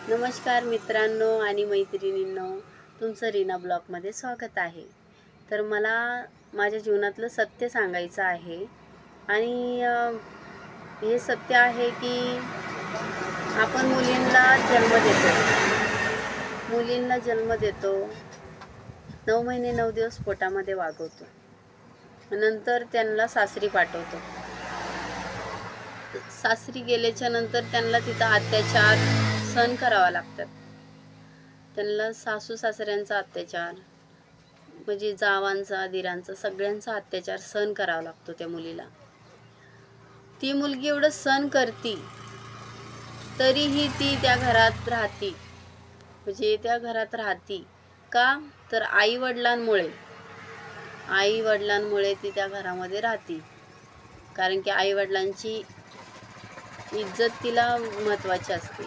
नमस्कार मित्रांनो आणि मैत्रिणींनो, तुमचं रीना ब्लॉगमध्ये स्वागत आहे। तर मला माझ्या जीवनातलं सत्य सांगायचं आहे आणि हे सत्य आहे की आपण मुलींना जन्म देतो 9 महिने 9 दिवस पोटामध्ये वागवतो, नंतर त्यांना सासरी पाठवतो। सासरी गेल्याच्या नंतर त्यांना तिथं अत्याचार सहन करावा लागतात। त्यांना सासू सासऱ्यांचा अत्याचार म्हणजे जावांचा दिरांचा सगळ्यांचा अत्याचार सहन करावा लागतो त्या मुलीला। ती मुलगी एवढं सहन करती तरीही ती त्या घरात राहती, म्हणजे त्या घरात राहती का तर आई वडिलांमुळे ती त्या घरामध्ये राहती। कारण की आई वडिलांची इज्जत तिला महत्त्वाची असते।